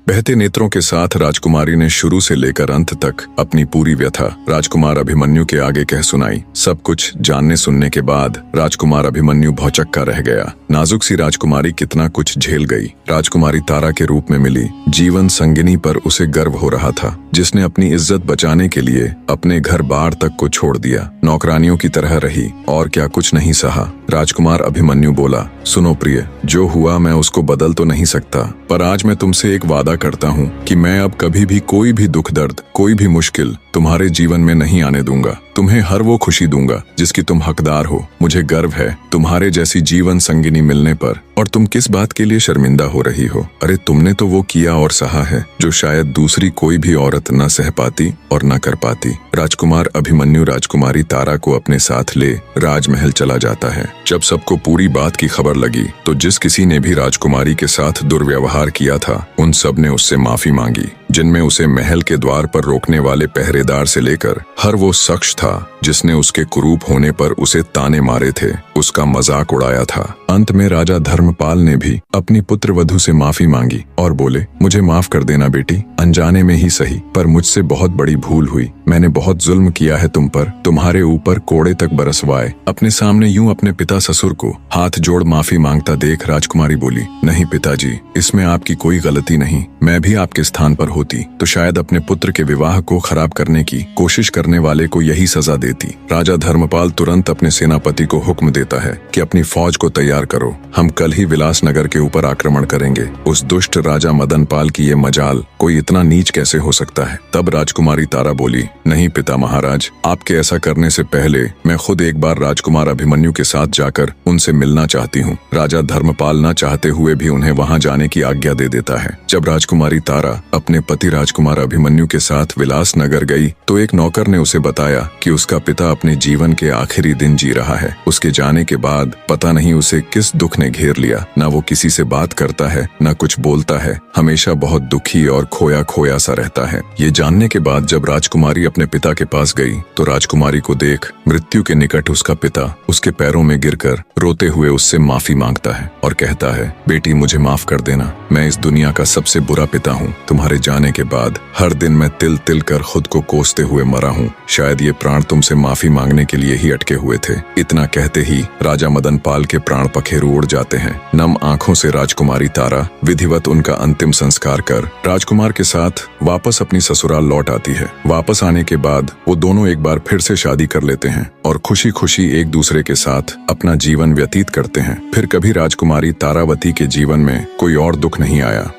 बहते नेत्रों के साथ राजकुमारी ने शुरू से लेकर अंत तक अपनी पूरी व्यथा राजकुमार अभिमन्यु के आगे कह सुनाई। सब कुछ जानने सुनने के बाद राजकुमार अभिमन्यु भौचक्का रह गया। नाजुक सी राजकुमारी कितना कुछ झेल गई। राजकुमारी तारा के रूप में मिली जीवन संगिनी पर उसे गर्व हो रहा था, जिसने अपनी इज्जत बचाने के लिए अपने घर बार तक को छोड़ दिया, नौकरानियों की तरह रही और क्या कुछ नहीं सहा। राजकुमार अभिमन्यु बोला, सुनो प्रिय, जो हुआ मैं उसको बदल तो नहीं सकता, पर आज मैं तुमसे एक वादा करता हूँ कि मैं अब कभी भी कोई भी दुख दर्द, कोई भी मुश्किल तुम्हारे जीवन में नहीं आने दूंगा। तुम्हें हर वो खुशी दूंगा जिसकी तुम हकदार हो। मुझे गर्व है तुम्हारे जैसी जीवन संगिनी मिलने पर, और तुम किस बात के लिए शर्मिंदा हो रही हो? अरे तुमने तो वो किया और सहा है जो शायद दूसरी कोई भी औरत न सह पाती और न कर पाती। राजकुमार अभिमन्यु राजकुमारी तारा को अपने साथ ले राजमहल चला जाता है। जब सबको पूरी बात की खबर लगी तो जिस किसी ने भी राजकुमारी के साथ दुर्व्यवहार किया था उन सब ने उससे माफी मांगी, जिनमें उसे महल के द्वार पर रोकने वाले पहरेदार से लेकर हर वो शख्स था जिसने उसके कुरूप होने पर उसे ताने मारे थे, उसका मजाक उड़ाया था। अंत में राजा धर्मपाल ने भी अपनी पुत्र वधू से माफी मांगी और बोले, मुझे माफ कर देना बेटी, अनजाने में ही सही, पर मुझसे बहुत बड़ी भूल हुई। मैंने बहुत जुल्म किया है तुम पर, तुम्हारे ऊपर कोड़े तक बरसवाए। अपने सामने यूं अपने पिता ससुर को हाथ जोड़ माफी मांगता देख राजकुमारी बोली, नहीं पिताजी, इसमें आपकी कोई गलती नहीं। मैं भी आपके स्थान पर होती तो शायद अपने पुत्र के विवाह को खराब करने की कोशिश करने वाले को यही सजा देती। राजा धर्मपाल तुरंत अपने सेनापति को हुक्म देता है कि अपनी फौज को तैयार करो, हम कल ही विलासनगर के ऊपर आक्रमण करेंगे। उस दुष्ट राजा मदनपाल की ये मजाल, कोई इतना नीच कैसे हो सकता है? तब राजकुमारी तारा बोली, नहीं पिता महाराज, आपके ऐसा करने से पहले मैं खुद एक बार राजकुमार अभिमन्यु के साथ जाकर उनसे मिलना चाहती हूँ। राजा धर्मपाल न चाहते हुए भी उन्हें वहाँ जाने की आज्ञा दे देता है। जब राजकुमारी तारा अपने पति राजकुमार अभिमन्यु के साथ विलासनगर गई तो एक नौकर ने उसे बताया कि उसका पिता अपने जीवन के आखिरी दिन जी रहा है। उसके जाने के बाद पता नहीं उसे किस दुख ने घेर लिया, न वो किसी से बात करता है न कुछ बोलता है, हमेशा बहुत दुखी और खोया खोया सा रहता है। ये जानने के बाद जब राजकुमारी अपने पिता के पास गई तो राजकुमारी को देख मृत्यु के निकट उसका पिता उसके पैरों में गिरकर रोते हुए उससे माफी मांगता है और कहता है, बेटी मुझे माफ कर देना, मैं इस दुनिया का सबसे बुरा पिता हूँ। तुम्हारे जाने के बाद हर दिन मैं तिल तिल कर खुद को कोसते हुए मरा हूँ। शायद ये प्राण तुमसे माफी मांगने के लिए ही अटके हुए थे। इतना कहते ही राजा मदनपाल के प्राण पखेरु उड़ जाते हैं। नम आंखों से राजकुमारी तारा विधिवत उनका अंतिम संस्कार कर राजकुमार के साथ वापस अपनी ससुराल लौट आती है। वापस आने के बाद वो दोनों एक बार फिर से शादी कर लेते हैं और खुशी खुशी एक दूसरे के साथ अपना जीवन व्यतीत करते हैं। फिर कभी राजकुमारी तारावती के जीवन में कोई और दुख नहीं आया।